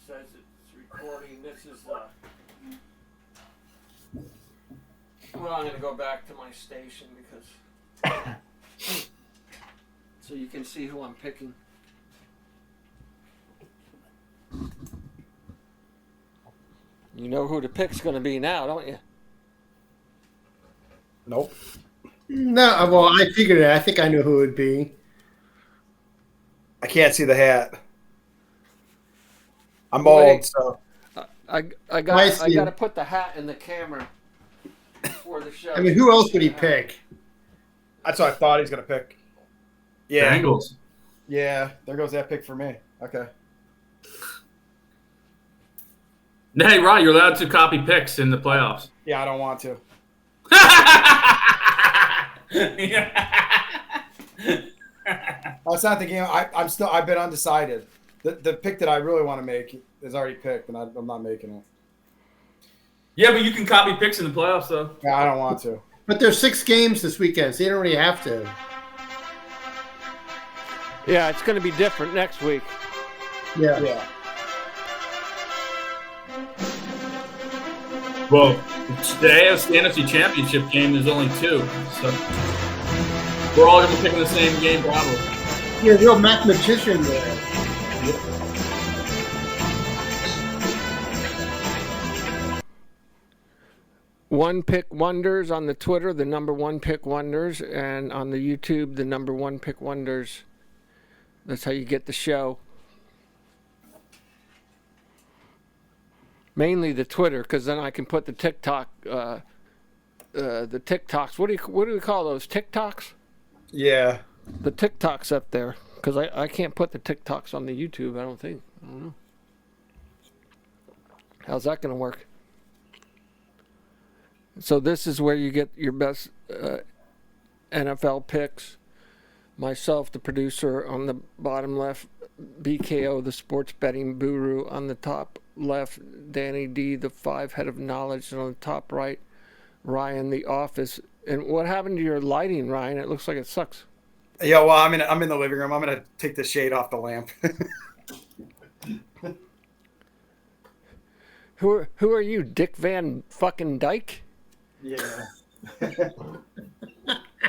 says it's recording. This is well, I'm gonna go back to my station because so you can see who I'm picking. You know who the pick's gonna be now, don't you? Nope. No, well, I figured it. I think I knew who it would be. I can't see the hat. I'm bald, so I got to put the hat in the camera for the show. I mean, who else would he pick? that's what I thought he was gonna pick. Yeah, Bengals. yeah. There goes that pick for me. Okay. Hey, Rod, you're allowed to copy picks in the playoffs. Yeah, I don't want to. That's not the game. I've been undecided. The pick that I really want to make is already picked, and I'm not making it. Yeah, but you can copy picks in the playoffs, though. Yeah, I don't want to. But there's 6 games this weekend, so you don't really have to. Yeah, it's going to be different next week. Yeah. Yeah. Well, the AFC NFC Championship game is only 2, so we're all going to be picking the same game, probably. You're a real mathematician there. One Pick Wonders on the Twitter, the number One Pick Wonders, and on the YouTube, the number One Pick Wonders. That's how you get the show. Mainly the Twitter, because then I can put the TikTok, the TikToks. What do we call those? TikToks? Yeah. The TikToks up there, because I can't put the TikToks on the YouTube. I don't think. I don't know. How's that going to work? So this is where you get your best NFL picks. Myself, the producer, on the bottom left. BKO, the sports betting guru, on the top left. Danny D, the 5 head of knowledge, and on the top right, Ryan, the office. And what happened to your lighting, Ryan? It looks like it sucks. Yeah, well, I'm in the living room. I'm gonna take the shade off the lamp. Who are you, Dick Van fucking Dyke? Yeah.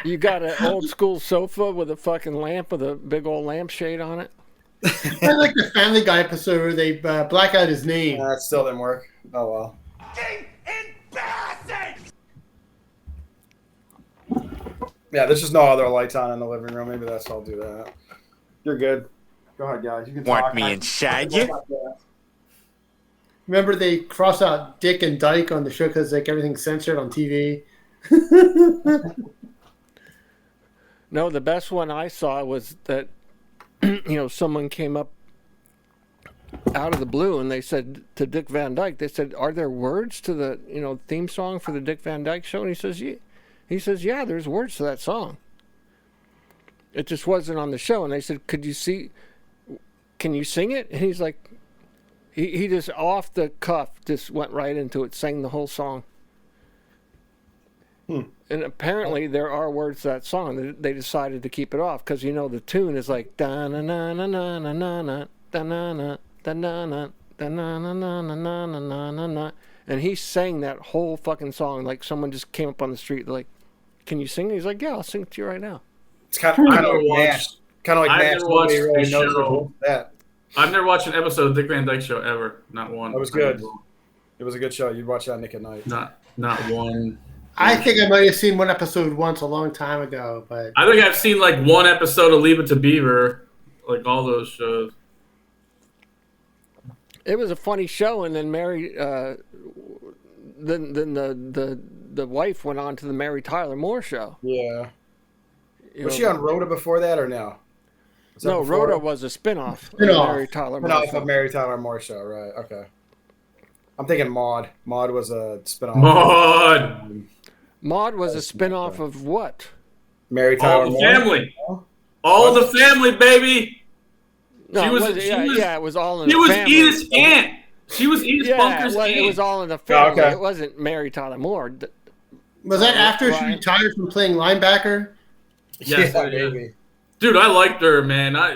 You got an old school sofa with a fucking lamp with a big old lampshade on it? I like the Family Guy episode where they black out his name. That still didn't work. Oh well. Yeah, there's just no other lights on in the living room. Maybe that's why I'll do that. You're good. Go ahead, guys. You can Want talk. me inside you? Remember they cross out Dick and Dyke on the show because like everything's censored on TV. No, the best one I saw was that someone came up out of the blue and they said to Dick Van Dyke, they said, "Are there words to the theme song for the Dick Van Dyke Show?" And he says, "Yeah." He says, "Yeah, there's words to that song. It just wasn't on the show." And they said, "Can you sing it?" And he's like, he just off the cuff just went right into it, sang the whole song. And apparently there are words to that song. They decided to keep it off because the tune is like da na na na na na na na da na na da na na da na na na na na na na na, and he sang that whole fucking song like someone just came up on the street like, "Can you sing?" He's like, "Yeah, I'll sing it to you right now." It's kind of like Mash. Kind of like Mash. Nobody really knows that. I've never watched an episode of Dick Van Dyke Show ever. Not one. It was good. It was a good show. You'd watch that Nick at Night. Not one. I think I might have seen one episode once a long time ago, but I think I've seen like one episode of Leave It to Beaver, like all those shows. It was a funny show, and then Mary, then the wife went on to the Mary Tyler Moore Show. Yeah. Was she on Rhoda before that or no? No, Rhoda was a spinoff of Mary Tyler Moore Spinoff Show. of Mary Tyler Moore Show, right? Okay. I'm thinking Maude. Maude was a spinoff. Maude was a spinoff of what? Mary Tyler All the Moore. Family. All the Family, baby. No, She was it was all in She the was family. Edith's aunt. She was Edith Bunker's aunt. It was all in the family. okay. It wasn't Mary Tyler Moore. was that after she Ryan. retired from playing linebacker? Yes, Yeah, it is. maybe. Dude, I liked her, man. I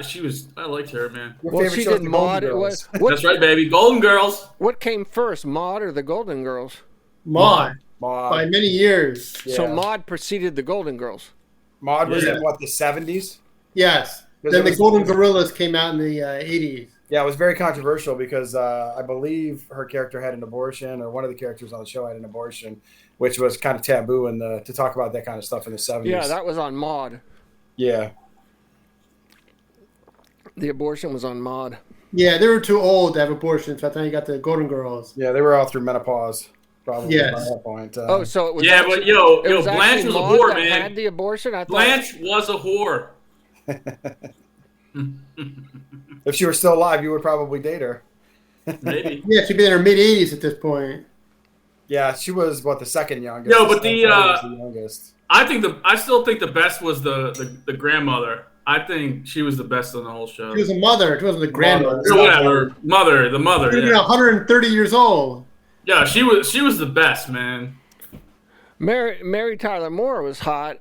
liked her, man. Your Well, favorite she show's did the Golden Maude. It Girls. was what? That's right, baby. Golden Girls. What came first, Maude or the Golden Girls? Maude Maude. by many years. So Yeah. Maude preceded the Golden Girls. Maude was Yeah. in what, the 70s? Yes. Because Then it the was- Golden Gorillas came out in the 80s. Yeah, it was very controversial because I believe her character had an abortion, or one of the characters on the show had an abortion, which was kind of taboo to talk about that kind of stuff in the 70s. Yeah, that was on Maude. Yeah. The abortion was on Maude. Yeah, they were too old to have abortions. By the time you got the Golden Girls. Yeah, they were all through menopause, probably Yes. by that point. Oh, so it was. Yeah, actually, but yo, it was Blanche actually was a Maude whore, that man. had the abortion. I thought. Blanche was a whore. If she were still alive, you would probably date her. Maybe. Yeah, she'd be in her mid 80s at this point. Yeah, she was the second youngest. Yo, but Steph Curry was the youngest. I still think the best was the grandmother. I think she was the best on the whole show. She was a mother. She wasn't the grandmother. Or whatever. The mother. She was Yeah. 130 years old. Yeah, she was the best, man. Mary Tyler Moore was hot.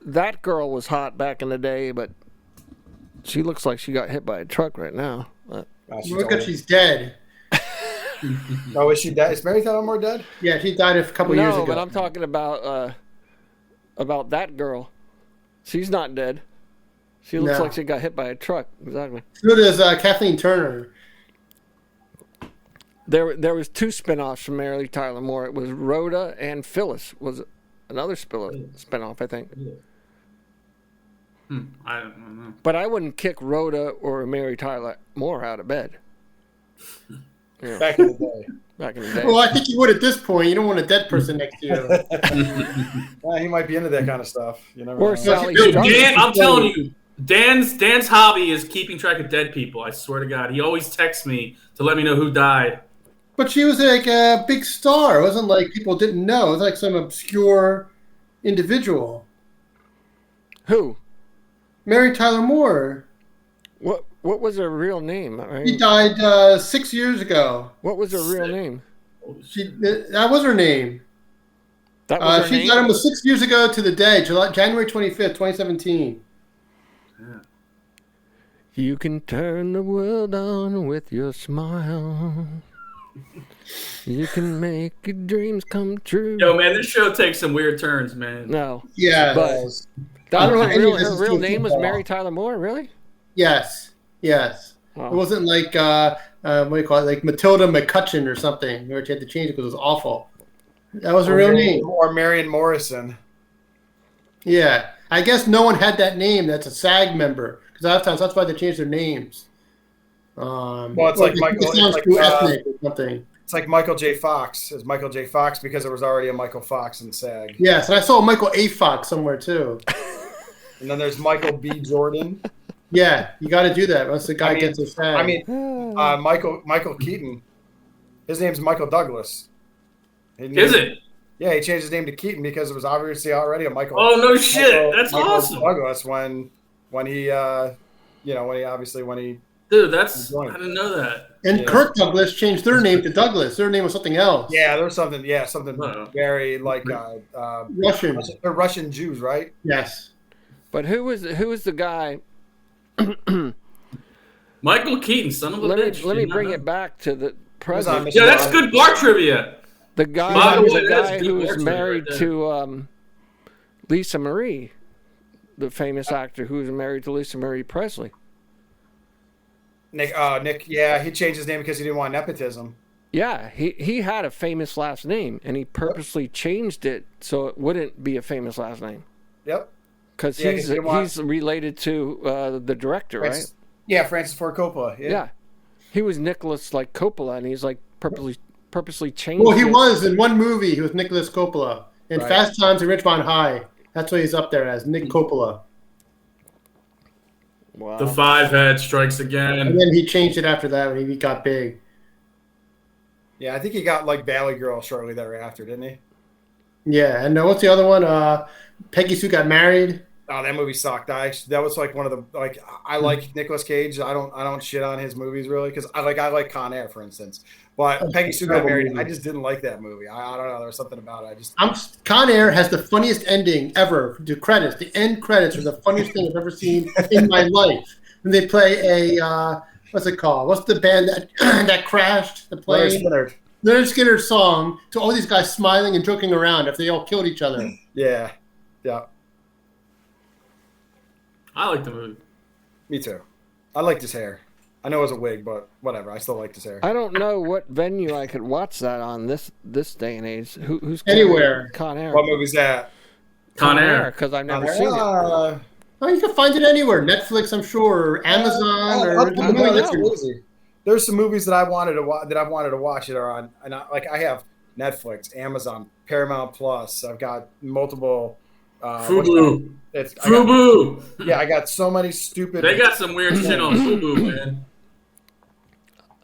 That girl was hot back in the day, but she looks like she got hit by a truck right now. She's Look old. at she's dead. Oh, is she dead? Is Mary Tyler Moore dead? Yeah, she died a couple years No, ago. but I'm talking about that girl. She's not dead. She looks No. like she got hit by a truck. Exactly. So does Kathleen Turner. There was two spinoffs from Mary Tyler Moore. It was Rhoda and Phyllis was another spinoff, I think. I don't know. But I wouldn't kick Rhoda or Mary Tyler Moore out of bed. Yeah, Back in the day. back in the day. Well, I think you would at this point. You don't want a dead person next to you. He might be into that kind of stuff. You never Or know. Sally Dude, Struthers. Dan, I'm telling you, Dan's hobby is keeping track of dead people. I swear to God, he always texts me to let me know who died. But she was like a big star. It wasn't like people didn't know. It was like some obscure individual. Who? Mary Tyler Moore. What was her real name? I She mean, died 6 years ago. what was her real name? That was her name. That was her She name. died almost 6 years ago to the day, January 25th, 2017. You can turn the world on with your smile. You can make your dreams come true. Yo, man, this show takes some weird turns, man. No, Yeah. but I that don't know was any of this her is real true name was football. Mary Tyler Moore. Really? Yes. Yes. Wow. It wasn't like what do you call it? Like Matilda McCutcheon or something. Where she had to change it because it was awful. That was her real name. Or Marion Morrison. Yeah. I guess no one had that name. That's a SAG member because a lot of times that's why they changed their names. Well, it's like it Michael- sounds it's like, too ethnic or something. It's like Michael J. Fox. It's Michael J. Fox because there was already a Michael Fox in SAG. Yes, and I saw Michael A. Fox somewhere too. And then there's Michael B. Jordan. Yeah, you got to do that once the guy gets a SAG. I mean, Michael Keaton. His name's Michael Douglas. Is it? Yeah, he changed his name to Keaton because it was obviously already a Michael. Oh no shit! That's Michael awesome, Douglas when he dude. That's Enjoy it. I didn't know that. and yeah. Kirk Douglas changed their name to Douglas. Their name was something else. there was something Wow. very like Russian. they're Russian Jews, right? Yes. But who was the guy? Michael Keaton, son of a Let bitch. me Did not bring know. it back to the on present. Mission Yeah, that's good bar trivia. The By guy, the way, the that's guy good who was words married right there. to Lisa Marie, the famous actor who was married to Lisa Marie Presley. Nick, yeah, he changed his name because he didn't want nepotism. Yeah, he had a famous last name, and he purposely changed it so it wouldn't be a famous last name. Yep. Because Yeah, 'cause he didn't want- he's related to the director, right? Francis, yeah, Francis Ford Coppola. Yeah. He was Nicholas like Coppola, and he's like purposely changed. Well, he it. was in one movie. He was Nicholas Coppola in Right. Fast Times at Ridgemont High. That's what he's up there as, Nick Coppola. Wow. The five head strikes And again. then he changed it after that when he got big. Yeah, I think he got like Valley Girl shortly thereafter, didn't he? Yeah, and what's the other one? Peggy Sue Got Married. Oh, that movie sucked. That was like one of the like I like Nicolas Cage. I don't shit on his movies really because I like Con Air for instance. But Peggy Sue Got Married, I just didn't like that movie. I don't know. There was something about it. Con Air has the funniest ending ever. The credits, the end credits are the funniest thing I've ever seen in my life. And they play a what's it called? What's the band that that crashed? The plane. Leonard Skinner's song to all these guys smiling and joking around if they all killed each other. Yeah. I like the movie. Me too. I liked his hair. I know it was a wig, but whatever. I still liked his hair. I don't know what venue I could watch that on this day and age. Who's anywhere? Con Air. What movie's that? Con Air. Because I've never seen it. Oh, you can find it anywhere. Netflix, I'm sure, or Amazon. There's some movies that I wanted to watch that I've wanted to watch that are on, and I have Netflix, Amazon, Paramount Plus. I've got multiple. Fubu. Fubu. Yeah, I got so many stupid. They got some weird shit on Fubu, man.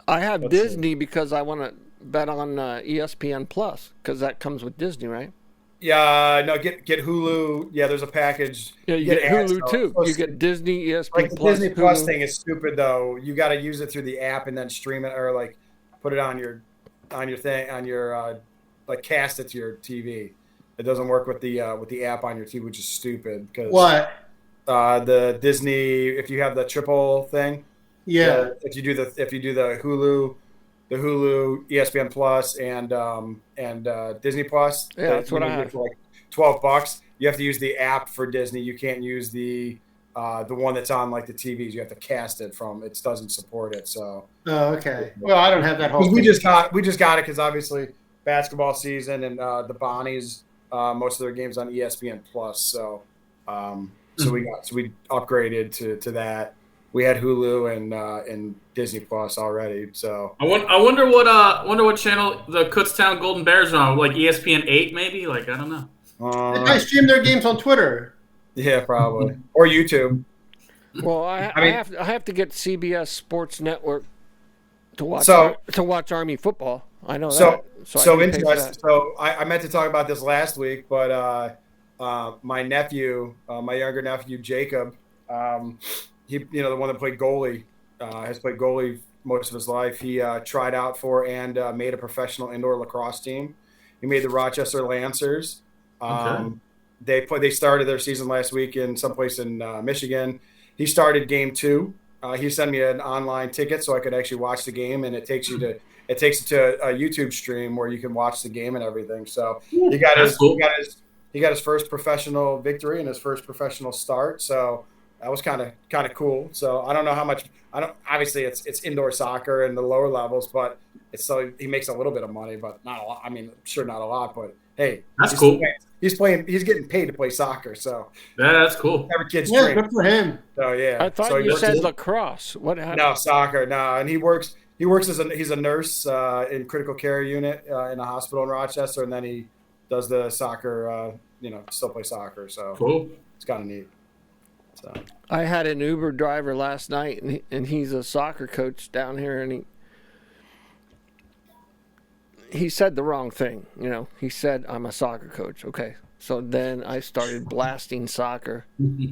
I have Disney because I want to bet on ESPN Plus because that comes with Disney, right? Yeah, no, get Hulu. Yeah, there's a package. Yeah, you get Hulu too. You get Disney, ESPN like the Plus. Disney Plus thing is stupid though. You got to use it through the app and then stream it or like put it on your thing on your like cast it to your TV. It doesn't work with the app on your TV, which is stupid. Because what? The Disney, if you have the triple thing, yeah. If you do the Hulu, ESPN Plus, and Disney Plus, yeah, that's what I have for like $12. You have to use the app for Disney. You can't use the one that's on like the TVs. You have to cast it from. It doesn't support it. So. Oh, okay. Well, I don't have that whole. We just got it because obviously basketball season and the Bonnies. Most of their games on ESPN Plus, so we upgraded to that. We had Hulu and Disney Plus already, so I wonder what channel the Kutztown Golden Bears are on, like ESPN 8 maybe, like I don't know. They stream their games on Twitter. Yeah, probably or YouTube. Well, I have to get CBS Sports Network to watch Army football. I know that. So interesting. So I meant to talk about this last week, but my younger nephew Jacob, he the one that played goalie, has played goalie most of his life. He tried out for and made a professional indoor lacrosse team. He made the Rochester Lancers. Okay. They started their season last week in someplace in Michigan. He started game 2. He sent me an online ticket so I could actually watch the game, and it takes you to a YouTube stream where you can watch the game and everything. So he got his first professional victory and his first professional start. So that was kind of cool. So I don't know how much. Obviously it's indoor soccer and the lower levels, but he makes a little bit of money, but not a lot. I mean, sure not a lot, but hey, that's cool. He's getting paid to play soccer. So that's cool. Every kid's dream. Good for him. So yeah. I thought you said lacrosse. What happened? No, soccer. No, and he works he's a nurse in critical care unit in a hospital in Rochester, and then he does the soccer, still play soccer. So cool. It's kind of neat. So I had an Uber driver last night, and he's a soccer coach down here, and he said the wrong thing. He said, I'm a soccer coach. Okay. So then I started blasting soccer. Yeah,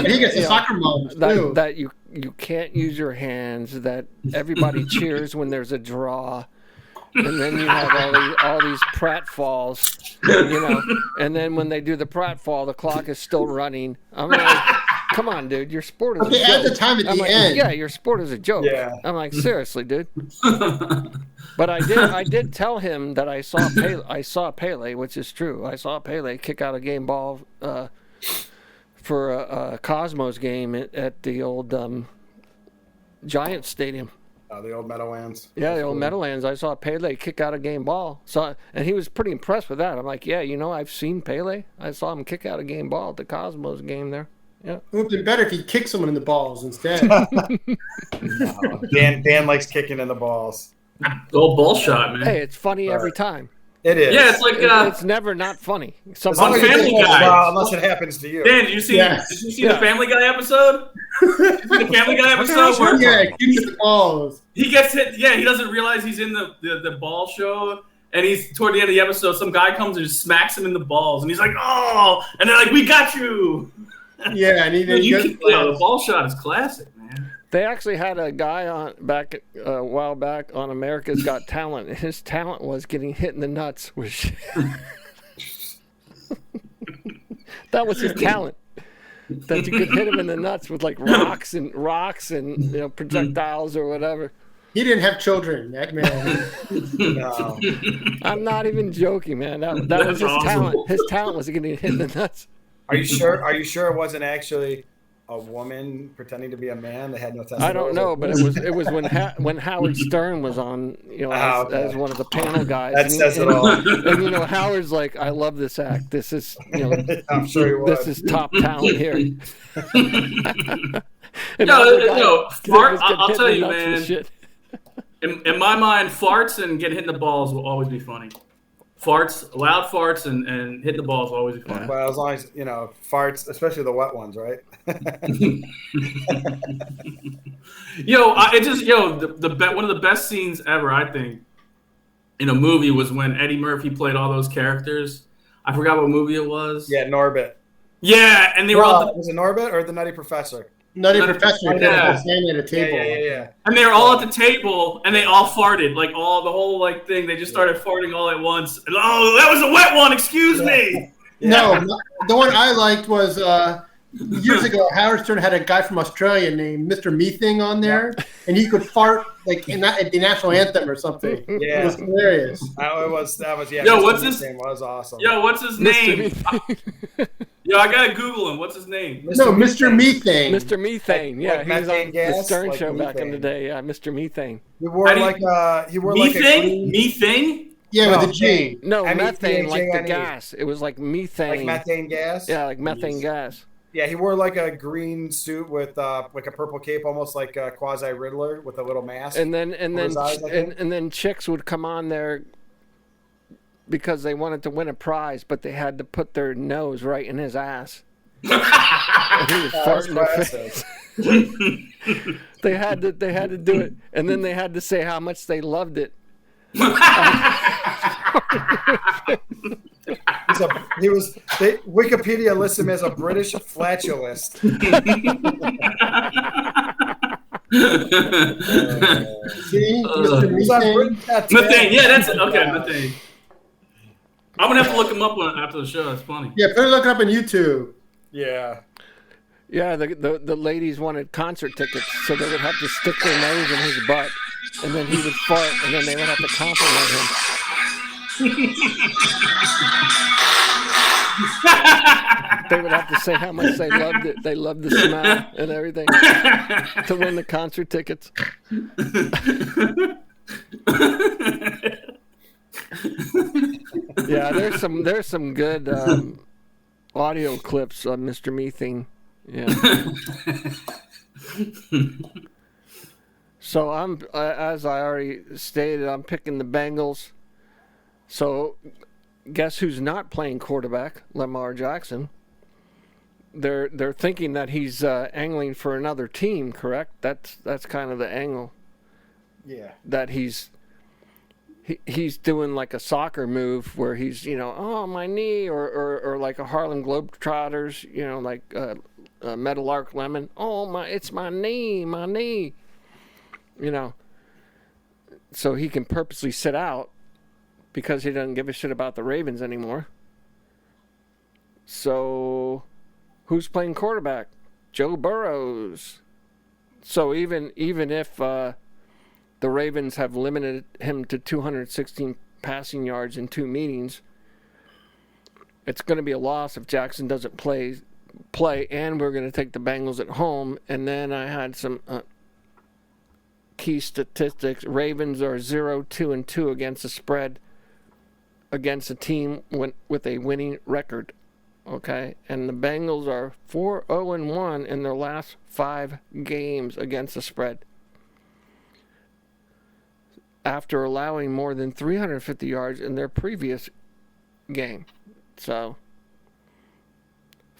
but he gets the soccer moms too. That you can't use your hands, that everybody cheers when there's a draw. And then you have all these pratfalls, and then when they do the pratfall, the clock is still running. I'm like, come on, dude, your sport is a joke. Add the time at the end. Yeah, your sport is a joke. Yeah. I'm like, seriously, dude. But I did tell him that I saw Pele, which is true. I saw Pele kick out a game ball for a Cosmos game at the old Giants Stadium. The old Meadowlands. Yeah, the old Meadowlands. I saw Pele kick out a game ball. And he was pretty impressed with that. I'm like, yeah, I've seen Pele. I saw him kick out a game ball at the Cosmos game there. Yeah. It would have been better if he kicked someone in the balls instead. Dan likes kicking in the balls. The old ball shot, man. Hey, it's funny every time. It is. Yeah, it's like it's never not funny. On Family Guy. Unless it happens to you. Dan, did you see the Family Guy episode? The Family Guy episode where kicks the balls. He gets hit. Yeah, he doesn't realize he's in the ball show, and he's toward the end of the episode, some guy comes and just smacks him in the balls, and he's like, "Oh!" And they're like, "We got you." Yeah, and he didn't the ball shot is classic, man. They actually had a guy on back a while back on America's Got Talent. His talent was getting hit in the nuts with shit. That was his talent. That you could hit him in the nuts with like rocks and projectiles or whatever. He didn't have children, that man. No. I'm not even joking, man. That was his awesome. talent. His talent was getting hit in the nuts. Are you sure? Are you sure it wasn't actually a woman pretending to be a man that had no testicles? I don't know, but it was when Howard Stern was on, as one of the panel guys. That says it all. And Howard's like, I love this act. This is I'm sure he was. this is top talent here. I'll tell you, man. In my mind, farts and getting hit in the balls will always be funny. Loud farts and hitting the balls will always be funny. Well, as long as farts, especially the wet ones, right? One of the best scenes ever, I think, in a movie was when Eddie Murphy played all those characters. I forgot what movie it was. Yeah, Norbit. Yeah, and they were all was it Norbit or the Nutty Professor? Nutty Professor Yeah. standing at a table. Yeah. and they were all at the table, and they all farted, like the whole thing. They just started farting all at once. And, oh, that was a wet one. Excuse me. No, the one I liked was years ago. Howard Stern had a guy from Australia named Mr. Mething on there, and he could fart like at the national anthem or something. Yeah. It was hilarious. That was yeah. Yo, Mr. what's his name? Was awesome. Yo, what's his name? Yo, I gotta Google him. What's his name? No, Mr. Methane. Mr. Methane, yeah, Like he was methane on gas, the Stern like show back in the methane. day. Yeah, Mr. Methane. He wore How do you- like a Methane? green, Methane? Yeah, No, with a G. No, M-E-T-H-A-N-E. methane, like the gas. It was like methane. like methane gas. Yeah, like methane gas. Yeah, he wore like a green suit with like a purple cape, almost like Quasi Riddler with a little mask. And then his eyes, I think. and then chicks would come on there because they wanted to win a prize, but they had to put their nose right in his ass. And he was That was farting their classic. face. They had to do it, and then they had to say how much they loved it. Wikipedia lists him as a British flatulist. See, Mr. he's on Methane. British Got Methane. Talent. Yeah, that's okay. Methane. I'm gonna have to look him up after the show. That's funny. Yeah, better look it up on YouTube. Yeah. Yeah, the ladies wanted concert tickets, so they would have to stick their nose in his butt, and then he would fart, and then they would have to compliment him. They would have to say how much they loved it. They loved the smell and everything to win the concert tickets. Yeah, there's some good audio clips on Mr. Methane. Yeah. So I'm, as I already stated, I'm picking the Bengals. So guess who's not playing quarterback? Lamar Jackson. They're thinking that he's angling for another team, correct? That's kind of the angle. Yeah. That he's doing like a soccer move where he's, oh, my knee, or like a Harlem Globetrotters, like Meadowlark Lemon. Oh, it's my knee. So he can purposely sit out because he doesn't give a shit about the Ravens anymore. So who's playing quarterback? Joe Burrows. So even if the Ravens have limited him to 216 passing yards in 2 meetings, it's going to be a loss if Jackson doesn't play, and we're going to take the Bengals at home. And then I had some key statistics. Ravens are 0-2-2 against the spread against a team with a winning record. Okay, and the Bengals are 4-0-1 in their last 5 games against the spread, after allowing more than 350 yards in their previous game. So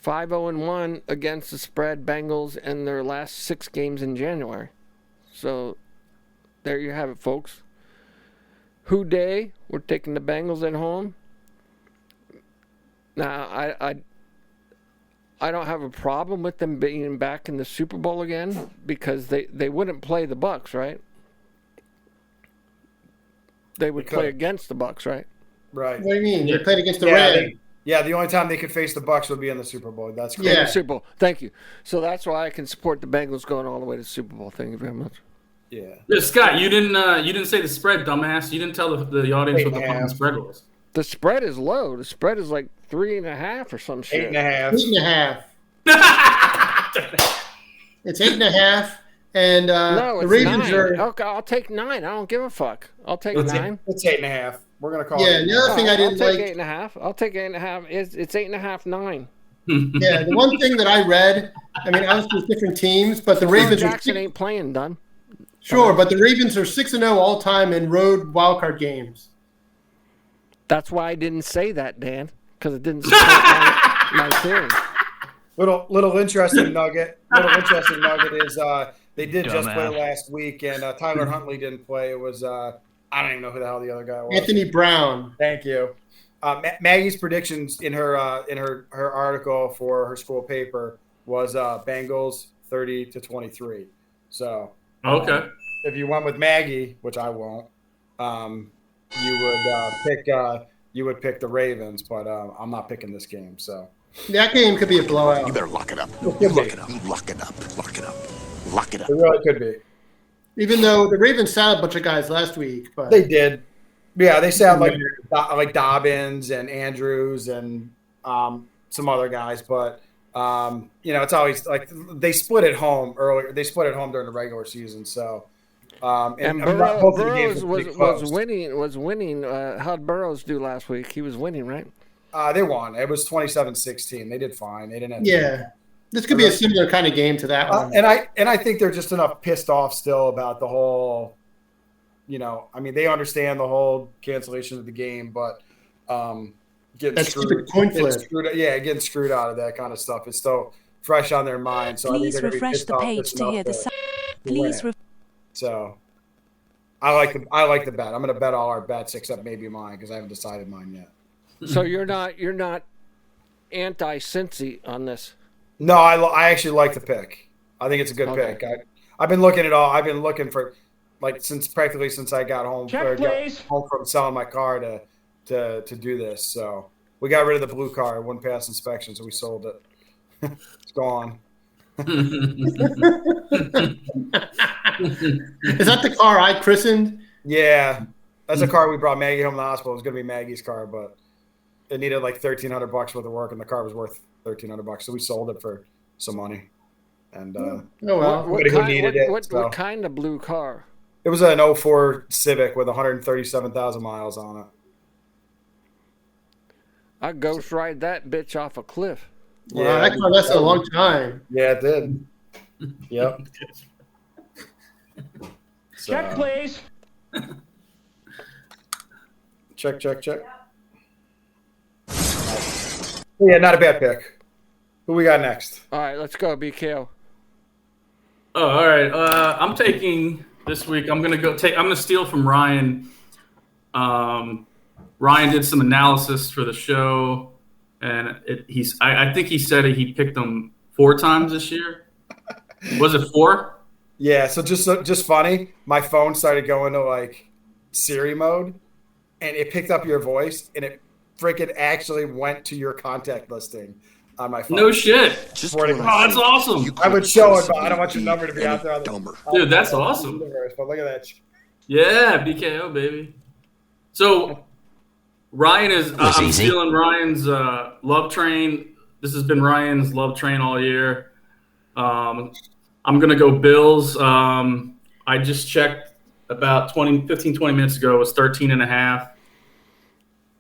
5-0-1 against the spread, Bengals, in their last 6 games in January. So there you have it, folks. Who Day, we're taking the Bengals at home. Now, I don't have a problem with them being back in the Super Bowl again because they wouldn't play the Bucs, right? They would play against the Bucs, right? Right. What do you mean? They played against the Yeah, Rams. the only time they could face the Bucs would be in the Super Bowl. That's correct. Yeah. In the Super Bowl. Thank you. So that's why I can support the Bengals going all the way to the Super Bowl. Thank you very much. Yeah. Yeah, Scott, you didn't say the spread, dumbass. You didn't tell the audience what the 8.5. fucking spread was. The spread is low. The spread is like 3.5 or some shit. 8.5. 8.5. It's 8.5. And No, the it's Ravens 9. are. Okay, I'll take 9. I don't give a fuck. I'll take It's 9. 8.5. We're gonna call Yeah, it. the other thing I didn't I'll like. take 8.5. I'll take 8.5. It's 8.5, 9. Yeah, the one thing that I read. I mean, obviously it's different teams, but the Ravens are Jackson ain't playing, done. sure. But the Ravens are 6-0 all time in road wildcard games. That's why I didn't say that, Dan, because it didn't support my theory. Little interesting nugget. Is they did just play last week, and Tyler Huntley didn't play. It was I don't even know who the hell the other guy was. Anthony Brown. Thank you. Maggie's predictions in her article for her school paper was Bengals 30-23. So Okay. if you went with Maggie, which I won't, you would pick the Ravens, but I'm not picking this game. So That game could be a blowout. You better lock it up. You lock it up. Lock it up. Lock it up. Lock it up. it really could be. Even though the Ravens sat a bunch of guys last week, but They did. Yeah, they sound like Dobbins and Andrews and some other guys, but it's always like they split at home earlier. They split at home during the regular season, so And both of the games Burrows were pretty close. was winning. How'd Burrows do last week? He was winning, right? They won. It was 27-16. They did fine. They didn't have yeah, this could be a similar kind of game to that one. and I think they're just enough pissed off still about the whole. I mean, they understand the whole cancellation of the game, but getting That stupid coin flip. getting screwed out of that kind of stuff is still fresh on their mind. So Please I think they're gonna be refresh pissed the off page pissed to enough hear the to sound. win Please it. So I like the bet. I'm going to bet all our bets except maybe mine because I haven't decided mine yet. So you're not anti-Cincy on this. No, I actually like the pick. I think it's a good Okay. pick. I've been looking at all. I've been looking for since I got home. Got home from selling my car to do this. So we got rid of the blue car. It wouldn't pass inspection, so we sold it. It's gone. Is that the car I christened? Yeah, that's a car we brought Maggie home from the hospital. It was going to be Maggie's car, but it needed like $1,300 worth of work, and the car was worth $1,300, so we sold it for some money. And Oh well. What kind of blue car? it was an 04 Civic with 137,000 miles on it. I ghost ride that bitch off a cliff. Wow, that car lasted a long time. Yeah, it did. Yep. Check, please. Check. Yeah, not a bad pick. Who we got next? All right, let's go, BKO. Oh, all right. I'm taking this week. I'm gonna steal from Ryan. Ryan did some analysis for the show, and I think he said he picked them 4 times this year. Was it 4? Yeah, so just funny. My phone started going to like Siri mode, and it picked up your voice, and it freaking actually went to your contact listing on my phone. No shit. Just Oh, when that's awesome. you I would couldn't show it, but I possibly don't want your be number to be any out there. dumber. Dude, that's awesome. But look at that. Yeah, BKO, baby. So Ryan is. I'm easy. stealing Ryan's love train. This has been Ryan's love train all year. I'm gonna go Bills. I just checked about 20 minutes ago. It was 13.5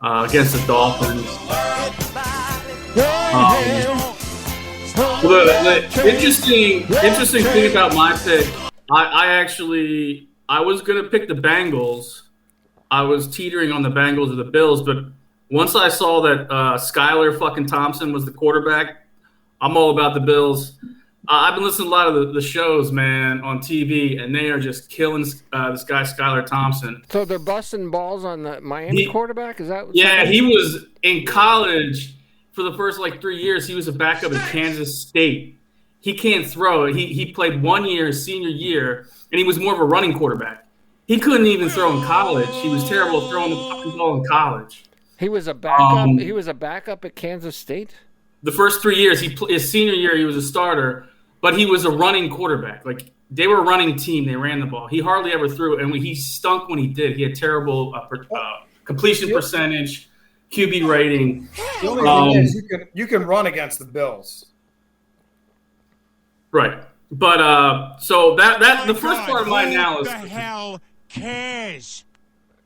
against the Dolphins. The interesting thing about my pick, I was gonna pick the Bengals. I was teetering on the Bengals or the Bills, but once I saw that Skylar fucking Thompson was the quarterback, I'm all about the Bills. I've been listening to a lot of the shows, man, on TV, and they are just killing this guy, Skylar Thompson. So they're busting balls on the Miami quarterback? Is that? Yeah, he was in college for the first 3 years. He was a backup at Kansas State. He can't throw. He played 1 year, his senior year, and he was more of a running quarterback. He couldn't even throw in college. He was terrible throwing the fucking ball in college. He was a backup. He was a backup at Kansas State. The first 3 years, his senior year, he was a starter, but he was a running quarterback. They were a running team. They ran the ball. He hardly ever threw, and he stunk when he did. He had terrible completion percentage, QB rating. The only thing is you can run against the Bills. Right. But so that the first part of my analysis. Who the hell cares?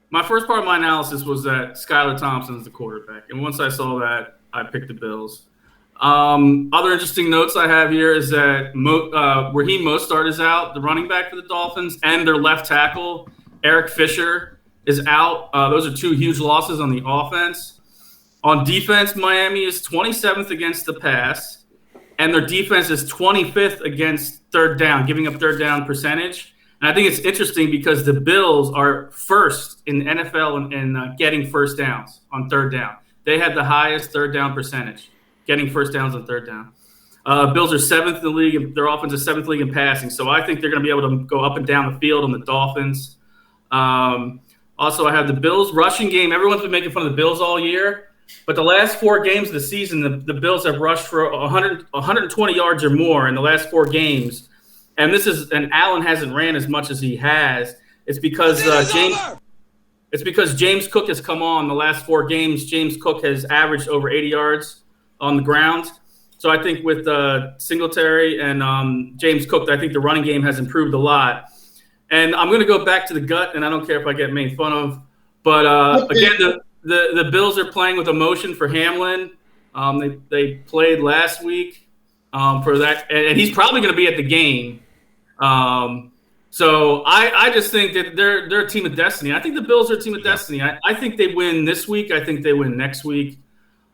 My first part of my analysis was that Skylar Thompson is the quarterback, and once I saw that, I picked the Bills. Other interesting notes I have here is that Raheem Mostert is out, the running back for the Dolphins, and their left tackle, Eric Fisher, is out. Those are two huge losses on the offense. On defense, Miami is 27th against the pass, and their defense is 25th against third down, giving up third down percentage. And I think it's interesting because the Bills are first in the NFL in getting first downs on third down. They had the highest third down percentage, getting first downs on third down. Bills are seventh in the league. Their offense is seventh league in passing. So I think they're going to be able to go up and down the field on the Dolphins. Also, I have the Bills rushing game. Everyone's been making fun of the Bills all year. But the last 4 games of the season, the Bills have rushed for 120 yards or more in the last 4 games. And Allen hasn't ran as much as he has. It's because James Cook has come on the last 4 games. James Cook has averaged over 80 yards on the ground. So I think with Singletary and James Cook, I think the running game has improved a lot. And I'm going to go back to the gut, and I don't care if I get made fun of. But again, the Bills are playing with emotion for Hamlin. They played last week for that, and he's probably going to be at the game. So I just think that they're a team of destiny. I think the Bills are a team of destiny. I think they win this week. I think they win next week.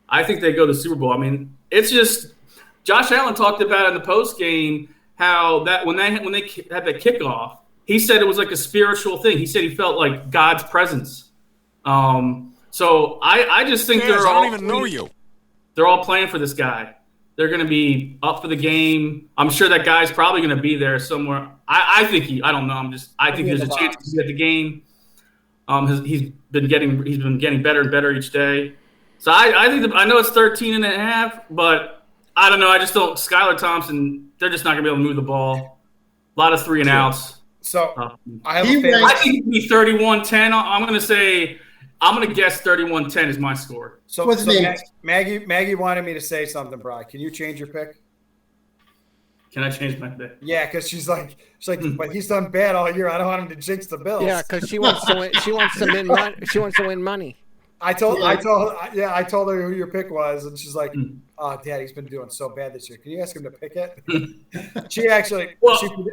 I think they go to the Super Bowl. I mean, it's just Josh Allen talked about in the post game how that when they had that kickoff, he said it was like a spiritual thing. He said he felt like God's presence. So I just think they're all playing for this guy. They're going to be up for the game. I'm sure that guy's probably going to be there somewhere. I think I don't know. I think there's a chance he's at the game. He's been getting better and better each day. So I think I know it's 13.5, but I don't know. I just don't. Skylar Thompson, they're just not going to be able to move the ball. A lot of 3 and outs. So I think it'd be 31-10. I'm going to guess 31-10 is my score. So Maggie wanted me to say something, Brian. Can you change your pick? Can I change my pick? Yeah, because she's like, but he's done bad all year. I don't want him to jinx the Bills. Yeah, because she wants to win. She wants to win money. She wants to win money. I told her who your pick was, and she's like, "Oh, Dad, he's been doing so bad this year. Can you ask him to pick it?" She actually,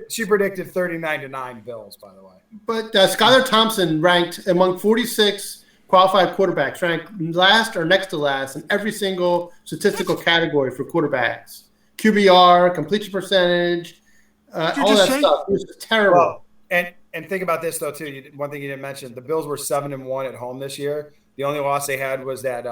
she predicted 39-9 Bills, by the way. But Skylar Thompson ranked among 46 qualified quarterbacks, ranked last or next to last in every single statistical category for quarterbacks. QBR, completion percentage, all that stuff. It was terrible. Well, and think about this though too. One thing you didn't mention: the Bills were 7-1 at home this year. The only loss they had was that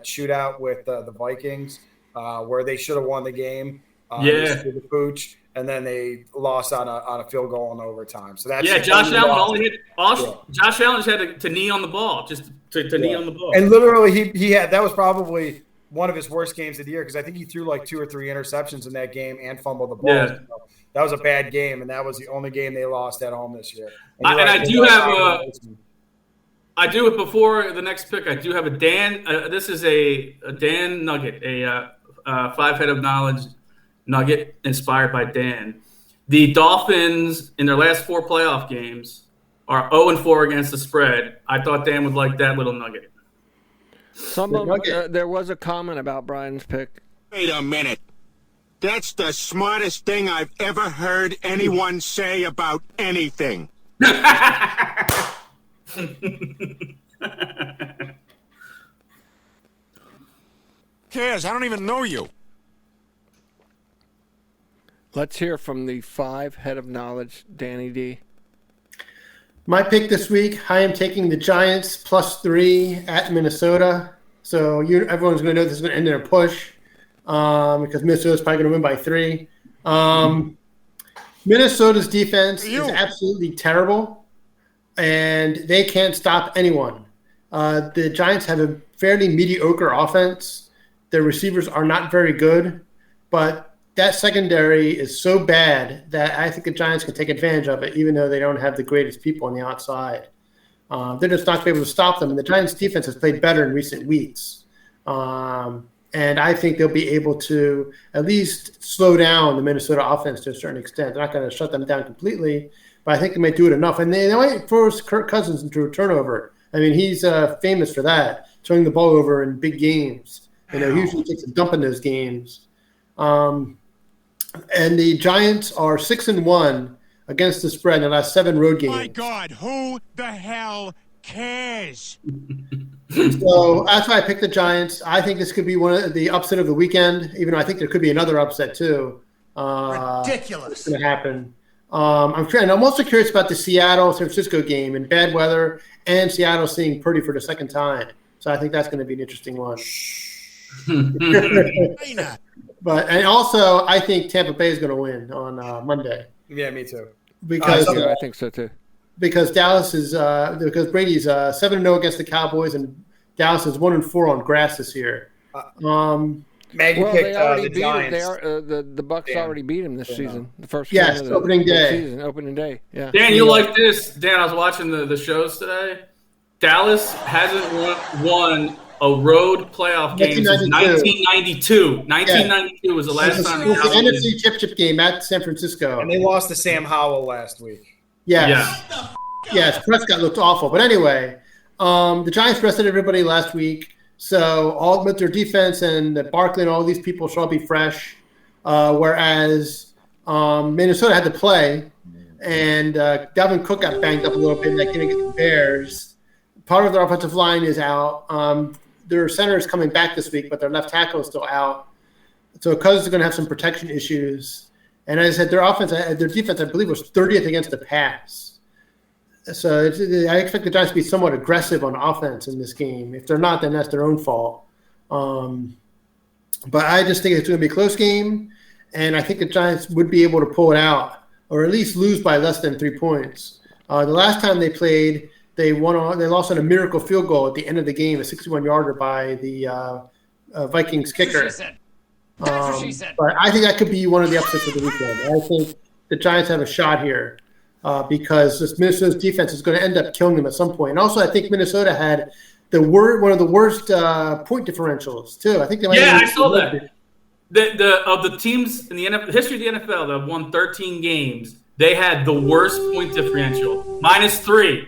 shootout with the Vikings, where they should have won the game. The pooch, and then they lost on a field goal in overtime. So that's Josh Allen Josh Allen just had to knee on the ball, just to knee on the ball. And literally, he had that was probably one of his worst games of the year because I think he threw like 2 or 3 interceptions in that game and fumbled the ball. Yeah. So that was a bad game, and that was the only game they lost at home this year. I do it before the next pick. I do have a Dan. This is a Dan nugget, a 5-head of knowledge nugget inspired by Dan. The Dolphins in their last 4 playoff games are 0-4 against the spread. I thought Dan would like that little nugget. There was a comment about Brian's pick. Wait a minute. That's the smartest thing I've ever heard anyone say about anything. Cares? I don't even know you. Let's hear from the 5 head of knowledge, Danny D. My pick this week, I am taking the Giants +3 at Minnesota. So everyone's going to know this is going to end in a push because Minnesota's probably going to win by 3. Minnesota's defense is absolutely terrible, and they can't stop anyone. The Giants have a fairly mediocre offense. Their receivers are not very good, but that secondary is so bad that I think the Giants can take advantage of it, even though they don't have the greatest people on the outside. They're just not going to be able to stop them. And the Giants' defense has played better in recent weeks. And I think they'll be able to at least slow down the Minnesota offense to a certain extent. They're not going to shut them down completely, but I think they might do it enough. And they might force Kirk Cousins into a turnover. I mean, he's famous for that, turning the ball over in big games. He usually takes a dump in those games. And the Giants are 6-1 against the spread in the last 7 road games. My God, who the hell cares? So that's why I picked the Giants. I think this could be one of the upset of the weekend, even though I think there could be another upset too. Ridiculous. It's going to happen. I'm also curious about the Seattle-San Francisco game in bad weather and Seattle seeing Purdy for the second time. So I think that's going to be an interesting one. And also, I think Tampa Bay is going to win on Monday. Yeah, me too. Because I think so too. Because Dallas is because Brady's 7-0 against the Cowboys, and Dallas is 1-4 on grass this year. Maggie Well, picked they already the beat him. Giants. The Bucks Dan. already beat him this season. The first Yes, game of the opening day. season, opening day. Yeah. Dan, you like this? Dan, I was watching the shows today. Dallas hasn't won a road playoff game since 1992. 1992 was the last time. It was the NFC Championship game at San Francisco. And they lost to Sam Howell last week. Yes. Yes, Prescott looked awful. But anyway, the Giants rested everybody last week. So all with their defense and Barkley and all these people should all be fresh. Whereas Minnesota had to play. And Dalvin Cook got banged up a little bit in that game against the Bears. Part of their offensive line is out. Their center is coming back this week, but their left tackle is still out. So Cousins is going to have some protection issues. And as I said, their defense, I believe, was 30th against the pass. So I expect the Giants to be somewhat aggressive on offense in this game. If they're not, then that's their own fault. But I just think it's going to be a close game, and I think the Giants would be able to pull it out or at least lose by less than 3 points. The last time they played, they lost on a miracle field goal at the end of the game, a 61-yarder by the Vikings kicker. That's what she said. But I think that could be one of the upsets of the weekend. I think the Giants have a shot here because this Minnesota's defense is going to end up killing them at some point. And also, I think Minnesota had one of the worst point differentials too. I think they might. Yeah, I saw that. Of the teams in the history of the NFL that have won 13 games, they had the worst point differential, -3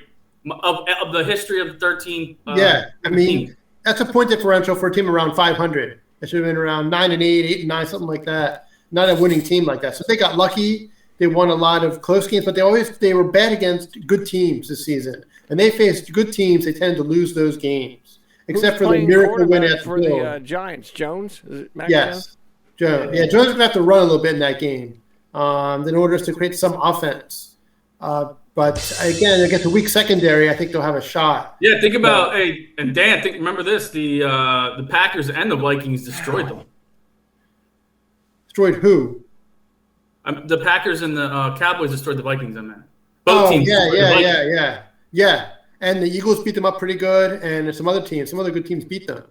of the history of the 13. I mean, that's a point differential for a team around 500. It should have been around 9-8, 8-9, something like that. Not a winning team like that. So they got lucky. They won a lot of close games, but they were bad against good teams this season. And they faced good teams. They tend to lose those games, except for the miracle win at for the Giants. Jones? Is it Mac Yes. Jones. Yeah, Jones is going to have to run a little bit in that game in order to create some offense. But again, against a weak secondary, I think they'll have a shot. Yeah, think about and Dan, remember this: the Packers and the Vikings destroyed them. Destroyed who? The Packers and the Cowboys destroyed the Vikings. I meant both teams. Yeah. And the Eagles beat them up pretty good, and some other good teams beat them.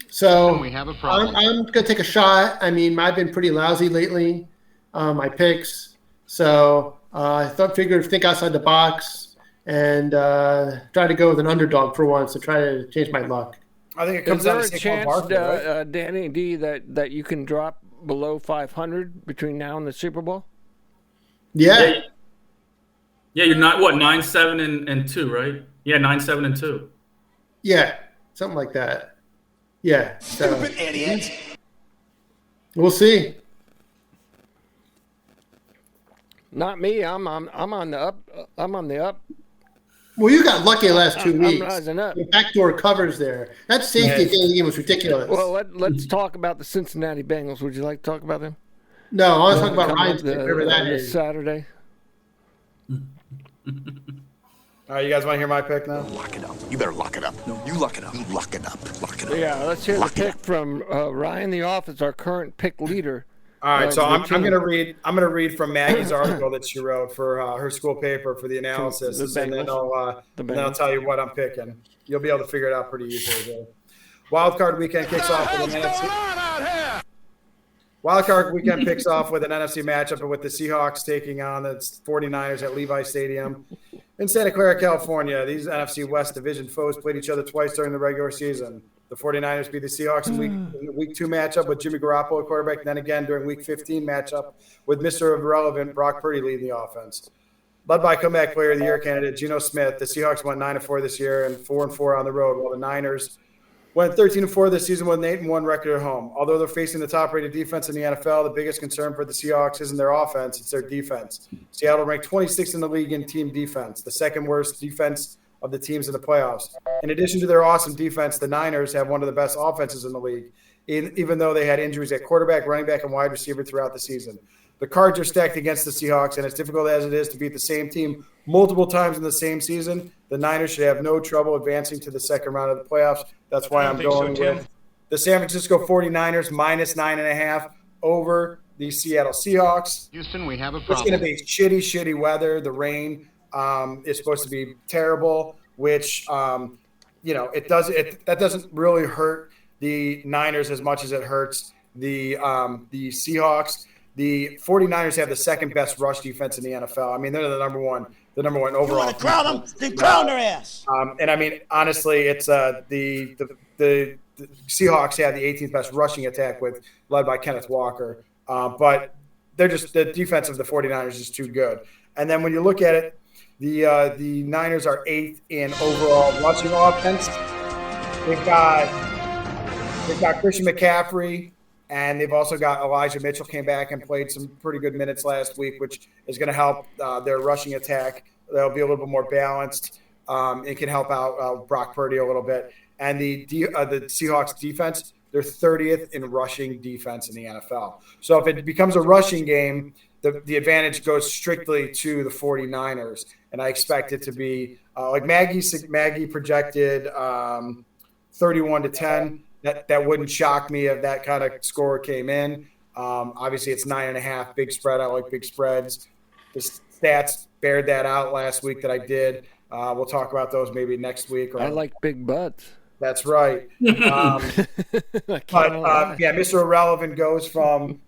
So we have a problem. I'm going to take a shot. I mean, I've been pretty lousy lately, my picks. So I figured think outside the box and try to go with an underdog for once to try to change my luck. I think it comes Is down there to a Saquon chance, Barkley, right? Danny D, that you can drop below 500 between now and the Super Bowl? Yeah. Yeah, you're not 9-7 and 2, right? Yeah, 9-7 and 2. Yeah, something like that. Yeah. Stupid idiot. We'll see. Not me. I'm on the up. I'm on the up. Well, you got lucky the last 2 weeks. I'm rising up. The backdoor covers there. That safety at the end of the game was ridiculous. Well, let's talk about the Cincinnati Bengals. Would you like to talk about them? No, I was talking about Coming Ryan's up pick, whatever that this is. Saturday. All right, you guys want to hear my pick now? Lock it up. You better lock it up. No, you lock it up. You lock it up. Lock it up. Yeah, let's hear Lock the it pick up. from Ryan the Office, our current pick leader. All right, so the I'm team. gonna read from Maggie's article that she wrote for her school paper for the analysis, The and then Bengals. I'll tell you what I'm picking. You'll be able to figure it out pretty easily. Wild card weekend kicks off with an NFC. Wild card weekend kicks off with an NFC matchup with the Seahawks taking on the 49ers at Levi Stadium in Santa Clara, California. These NFC West division foes played each other twice during the regular season. The 49ers beat the Seahawks in the week 2 matchup with Jimmy Garoppolo at quarterback, and then again during week 15 matchup with Mr. Irrelevant Brock Purdy leading the offense. Led by comeback player of the year candidate Geno Smith, the Seahawks went 9-4 this year and 4-4 on the road, while the Niners went 13-4 this season with an 8-1 record at home. Although they're facing the top-rated defense in the NFL, the biggest concern for the Seahawks isn't their offense, it's their defense. Seattle ranked 26th in the league in team defense, the second worst defense of the teams in the playoffs. In addition to their awesome defense, the Niners have one of the best offenses in the league, even though they had injuries at quarterback, running back, and wide receiver throughout the season. The cards are stacked against the Seahawks, and as difficult as it is to beat the same team multiple times in the same season, the Niners should have no trouble advancing to the second round of the playoffs. That's why I'm going with the San Francisco 49ers minus 9.5 over the Seattle Seahawks. Houston, we have a It's going to be shitty weather. The rain is supposed to be terrible, which that doesn't really hurt the Niners as much as it hurts the Seahawks. The 49ers have the second best rush defense in the NFL. I mean, they're the number one overall. You want to crown them? Then crown their ass. And I mean, honestly, it's the Seahawks have the 18th best rushing attack led by Kenneth Walker. But they're just the defense of the 49ers is too good. And then when you look at it, the Niners are 8th in overall rushing offense. They've got Christian McCaffrey, and they've also got Elijah Mitchell came back and played some pretty good minutes last week, which is going to help their rushing attack. They'll be a little bit more balanced. It can help out Brock Purdy a little bit. And the Seahawks defense, they're 30th in rushing defense in the NFL. So if it becomes a rushing game, the advantage goes strictly to the 49ers. And I expect it to be like Maggie projected 31-10. That wouldn't shock me if that kind of score came in. Obviously, it's 9.5, big spread. I like big spreads. The stats bared that out last week that I did. We'll talk about those maybe next week. I like big butts. That's right. Mr. Irrelevant goes from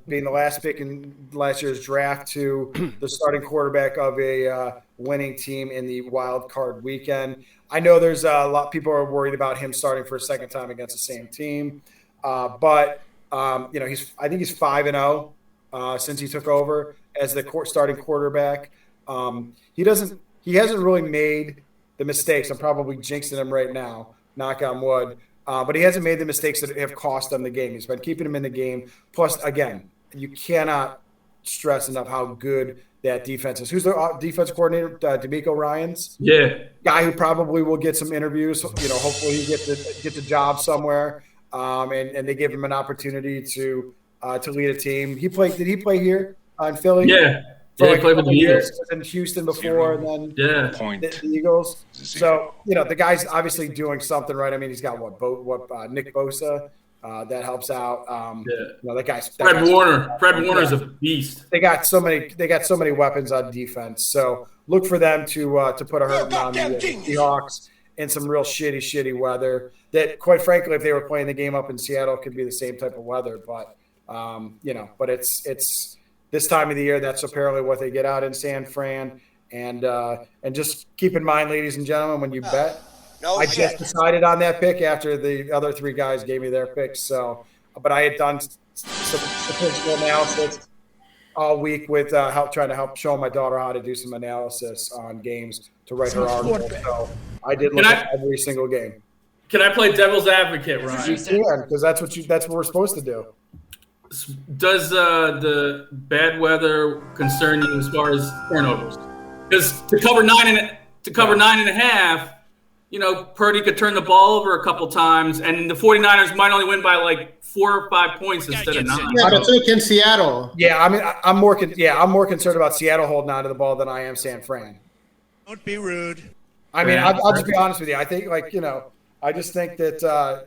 being the last pick in last year's draft to the starting quarterback of a winning team in the wild card weekend. I know there's a lot of people are worried about him starting for a second time against the same team, but I think he's 5-0 since he took over as the starting quarterback. He hasn't really made the mistakes. I'm probably jinxing him right now, knock on wood. But he hasn't made the mistakes that have cost him the game. He's been keeping him in the game. Plus, again, you cannot stress enough how good that defense is. Who's the defense coordinator? D'Amico Ryans? Yeah. Guy who probably will get some interviews. Hopefully he gets the job somewhere. And they give him an opportunity to lead a team. Did he play here in Philly? Yeah. For he played with the Eagles. In Houston before, and then the Eagles. So the guy's obviously doing something right. I mean, he's got Nick Bosa that helps out. That guy's Fred Warner. Fred Warner's a beast. They got so many weapons on defense. So look for them to put a hurting on the Seahawks in some real shitty weather. That quite frankly, if they were playing the game up in Seattle, could be the same type of weather. But but it's this time of the year, that's apparently what they get out in San Fran. And just keep in mind, ladies and gentlemen, when you bet, I just decided on that pick after the other three guys gave me their picks. So, but I had done some statistical analysis all week with trying to help show my daughter how to do some analysis on games to write her article. So I did look at every single game. Can I play devil's advocate, Ryan? You can, because that's what we're supposed to do. Does the bad weather concern you as far as turnovers? Because to cover 9.5, Purdy could turn the ball over a couple times, and the 49ers might only win by like 4 or 5 points instead of 9. Yeah, but so can Seattle. Yeah, I mean, I'm more concerned about Seattle holding on to the ball than I am San Fran. Don't be rude. I mean, I'll just be honest with you. I think, I just think that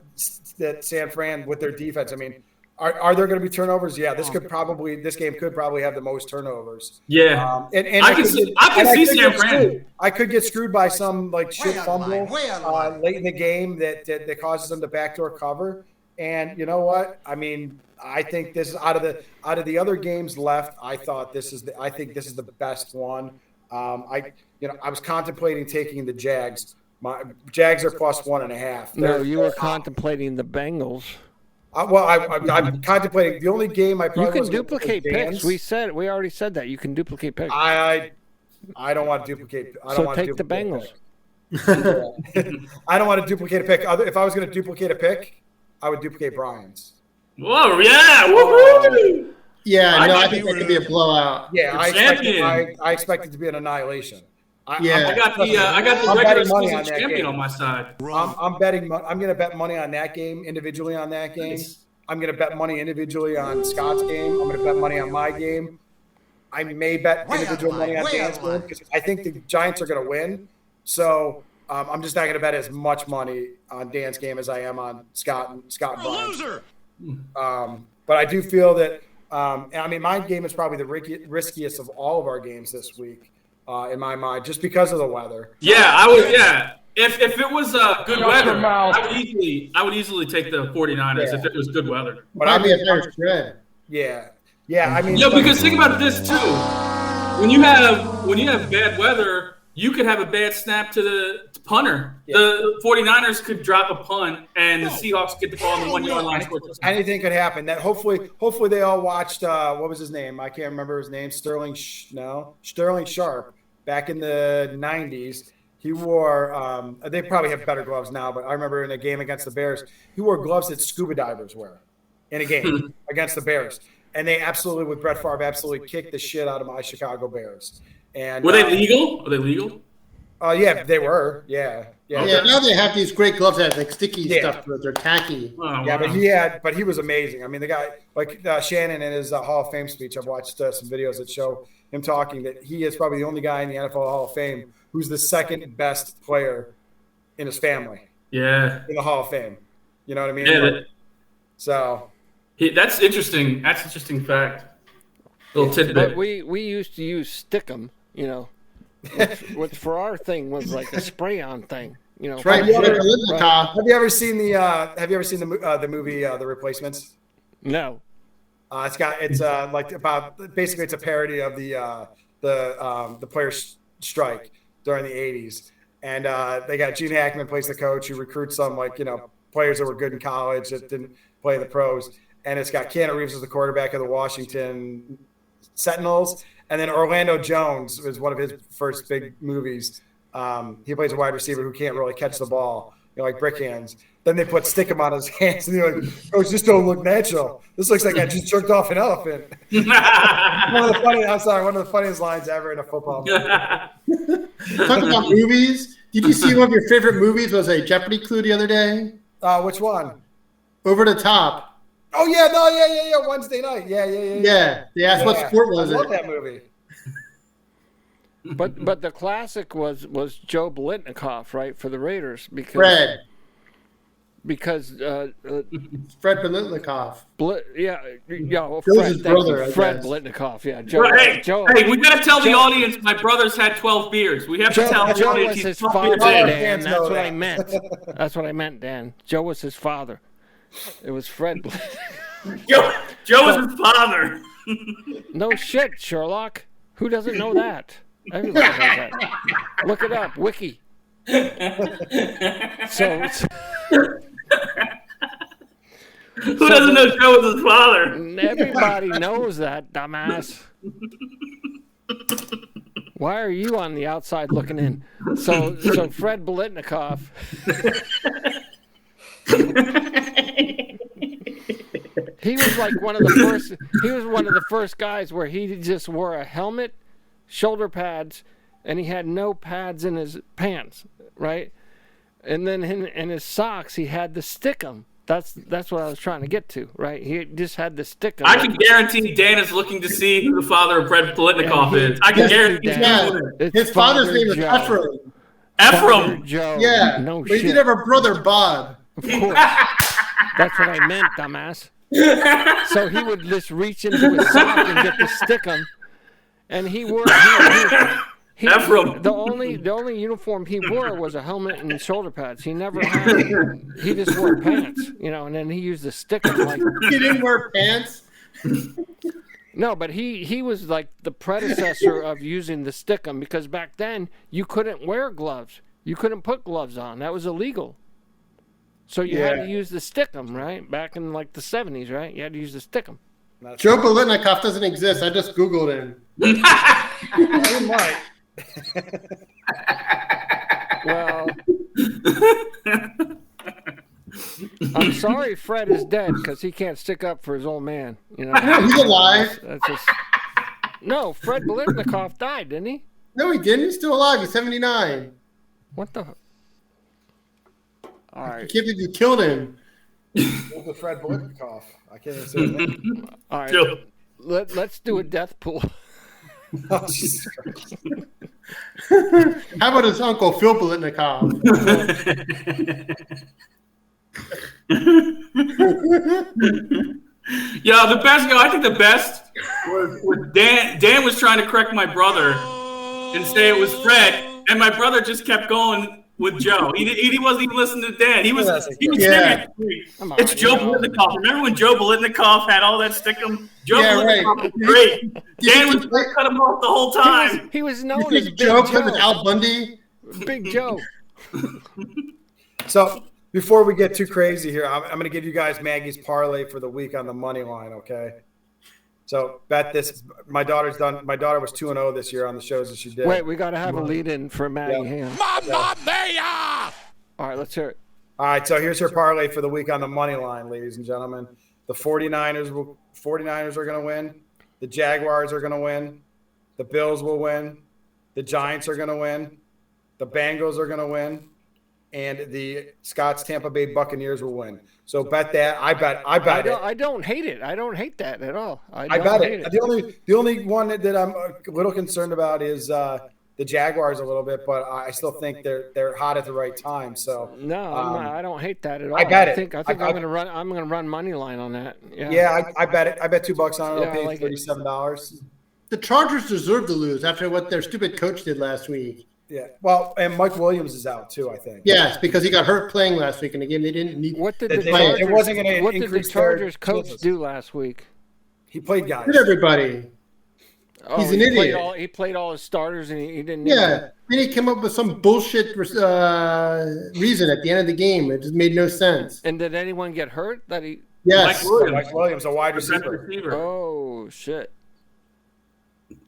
that San Fran with their defense. I mean, are there going to be turnovers? Yeah, this game could probably have the most turnovers. Yeah, and I can see San Fran. I could get screwed by some shit fumble late in the game that causes them to backdoor cover. And you know what? I mean, I think this is out of the other games left. I think this is the best one. I was contemplating taking the Jags. My Jags are plus 1.5. No, you were contemplating the Bengals. I'm contemplating the only game I probably you can duplicate picks. We already said that you can duplicate picks. I don't want to duplicate. Take the Bengals. I don't want to duplicate a pick. If I was going to duplicate a pick, I would duplicate Brian's. Whoa, yeah, woohoo! Yeah, I think that could be a blowout. Yeah, I expect it to be an annihilation. I got the regular season champion on my side. I'm going to bet money on that game individually on that game. Nice. I'm going to bet money individually on Scott's game. I'm going to bet money on my game. I may bet individual money on Dan's game because I think the Giants are going to win. So I'm just not going to bet as much money on Dan's game as I am on Scott and Brian. Loser. But I do feel that my game is probably the riskiest of all of our games this week. In my mind, just because of the weather. Yeah, I would. Yeah, if it was good weather, I would easily take the 49ers if it was good weather. But I'd be a fair spread. Yeah. I mean, because think about this too. When you have bad weather, you could have a bad snap to the punter. Yeah. The 49ers could drop a punt, and the Seahawks get the ball on the 1 yard line. Anything could happen. That hopefully they all watched. What was his name? I can't remember his name. Sterling Sharp. Back in the 90s, he wore they probably have better gloves now, but I remember in a game against the Bears, he wore gloves that scuba divers wear in a game against the Bears. And they with Brett Favre, kicked the shit out of my Chicago Bears. And were they legal? Are they legal? Yeah, they were. Yeah. Yeah, now they have these great gloves that have like sticky stuff to it. They're tacky. Oh, yeah, wow. but he was amazing. I mean, the guy, Shannon in his Hall of Fame speech, I've watched some videos that show him talking that he is probably the only guy in the NFL Hall of Fame who's the second best player in his family. Yeah. In the Hall of Fame. You know what I mean? Yeah. That's interesting. That's an interesting fact. Little tidbit. But we used to use Stickum, which for our thing was like a spray-on thing. Right. Have you ever seen the movie The Replacements? No. It's it's a parody of the players' strike during the 80s, and they got Gene Hackman plays the coach who recruits some players that were good in college that didn't play the pros, and it's got Keanu Reeves as the quarterback of the Washington Sentinels, and then Orlando Jones is one of his first big movies. He plays a wide receiver who can't really catch the ball, like brick hands. Then they put Stickum on his hands, and they're like, "Oh, it just don't look natural. This looks like I just jerked off an elephant." One of the funniest lines ever in a football movie. Talking about movies, did you see one of your favorite movies was a Jeopardy clue the other day? Which one? Over the Top. Oh yeah, Wednesday night. Yeah. They asked what sport was it. I love that movie. But the classic was Joe Blitnikoff, right, for the Raiders because Fred. Because Fred Blitnikoff. Fred brother, Fred Blitnikoff, yeah. Joe, right. Joe, hey, we gotta tell the audience my brother's had 12 beers. We have to tell the Joe audience was his 12 father, beers. Dan. That's what I meant. That's what I meant, Dan. Joe was his father. It was Fred. Joe was his father. No shit, Sherlock. Who doesn't know that? Everybody knows that. Look it up, Wiki. Who doesn't know Joe was his father? Everybody knows that, dumbass. Why are you on the outside looking in? So Fred Blitnikoff. He was like one of the first. He was one of the first guys where he just wore a helmet, shoulder pads, and he had no pads in his pants, right? And then in his socks, he had the stickum. That's what I was trying to get to, right? He just had the stickum. I can guarantee Dan is looking to see who the father of Fred Politnikov is. I can guarantee he's Yeah. Googling it. It's His father's Father name is Joe. Ephraim. Father Ephraim. Joe. Yeah. No but he shit. did have a brother, Bob. Of course. That's what I meant, dumbass. So he would just reach into his sock and get the stickum, and he wore. Ephraim. The only uniform he wore was a helmet and shoulder pads. He never had. He just wore pants, and then he used the stickum like. He didn't wear pants. No, but he was like the predecessor of using the stickum, because back then you couldn't wear gloves. You couldn't put gloves on. That was illegal. So you had to use the stickum, right? Back in like the 70s, right? You had to use the stickum. Joe Bolitnikov doesn't exist. I just Googled him. You might. Well, I'm sorry Fred is dead, because he can't stick up for his old man. He's alive. That's just... No, Fred Bolitnikov died, didn't he? No, he didn't. He's still alive. He's 79. What the... All I right. can't believe you killed him. Look at Fred Bolitnikov. I can't even say his name. All right. Joe. Let's do a death pool. Oh, Jesus Christ. How about his uncle, Phil Bolitnikov? Yeah, the best. I think the best was Dan. Dan was trying to correct my brother and say it was Fred, and my brother just kept going with Joe. He wasn't even listening to Dan. He was Yeah. Come on, It's Joe Bolitnikov. Remember when Joe Bolitnikov had all that stickum? Joe Yeah, right. Bolitnikov was great. Dan was trying to cut him off the whole time. He was known You as think Big Joe Joe. played with Al Bundy? Big Joe. So before we get too crazy here, I'm going to give you guys Maggie's parlay for the week on the money line. Okay. So bet this. My daughter was 2-0 this year on the shows that she did. Wait, we got to have a lead-in for Maggie Ham. Mamma mia! All right, let's hear it. All right. So here's her parlay for the week on the money line, ladies and gentlemen. The 49ers are going to win. The Jaguars are going to win. The Bills will win. The Giants are going to win. The Bengals are going to win. And the Scott's Tampa Bay Buccaneers will win. So bet that. I bet it. I don't hate it. I don't hate that at all. I don't bet hate it. The only one that I'm a little concerned about is the Jaguars a little bit, but I still think they're hot at the right time. So No, I don't hate that at all. I bet it. I think I'm gonna run money line on that. Yeah. yeah, I bet it. I bet $2 on it. Yeah, I'll I pay like it. $37. The Chargers deserve to lose after what their stupid coach did last week. Yeah. Well, and Mike Williams is out too, I think. Yes, because he got hurt playing last week in a game they didn't need. What did It the wasn't Chargers, gonna what did the increase their Chargers coach chances. do last week? He played guys. Hit everybody. Oh, He's an he played idiot. He played all his starters, and he didn't. Yeah. Then he came up with some bullshit reason at the end of the game. It just made no sense. And did anyone get hurt? That he? Yes. Mike Williams, a wide receiver. Receiver. Oh shit!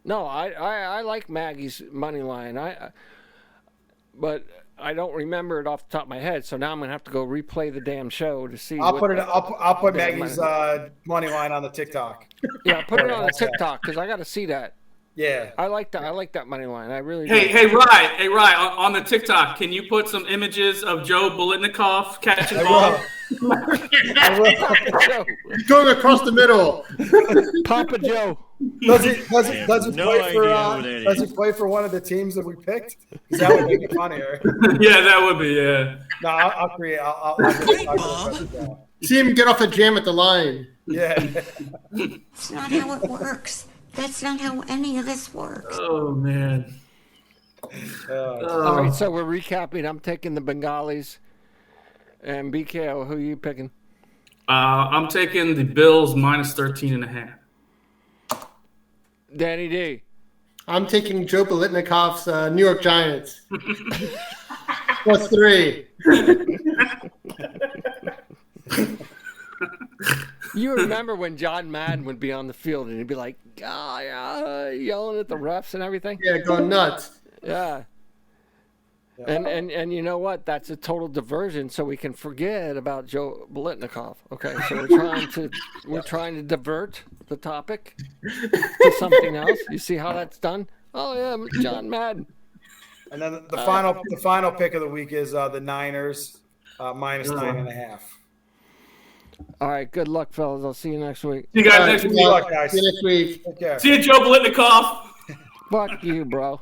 No, I like Maggie's money line. But I don't remember it off the top of my head. So now I'm gonna have to go replay the damn show to see. I'll put Damn Maggie's money. money line on the TikTok. Yeah, put it on the TikTok because I got to see that. Yeah. I like that. I like that money line. I really. Hey, do. Rye, on the TikTok, can you put some images of Joe Bolitnikov catching I balls? will. I will. Joe, Going across the middle. Papa Joe. Does he no play for? idea who that Does he is. play for one of the teams that we picked? 'Cause that would make it funnier. Yeah, that would be, yeah. No, I'll create. I'll get it. See him get off the jam at the line. Yeah. That's not how it works. That's not how any of this works. Oh, man. All right, so we're recapping. I'm taking the Bengalis, and BKO. Who are you picking? I'm taking the Bills minus 13.5. Danny D. I'm taking Joe Bolitnikov's New York Giants. +3. You remember when John Madden would be on the field and he'd be like, yelling at the refs and everything? Yeah, going nuts. Yeah. And you know what? That's a total diversion, so we can forget about Joe Bolitnikov. Okay, so we're trying to divert the topic to something else. You see how that's done? Oh yeah, John Madden. And then the final pick of the week is the Niners minus 9.5. All right. Good luck, fellas. I'll see you next week. See you guys All right, next good week. luck. guys. See you next week. Take care. See you, Joe Blitnikoff. Fuck you, bro.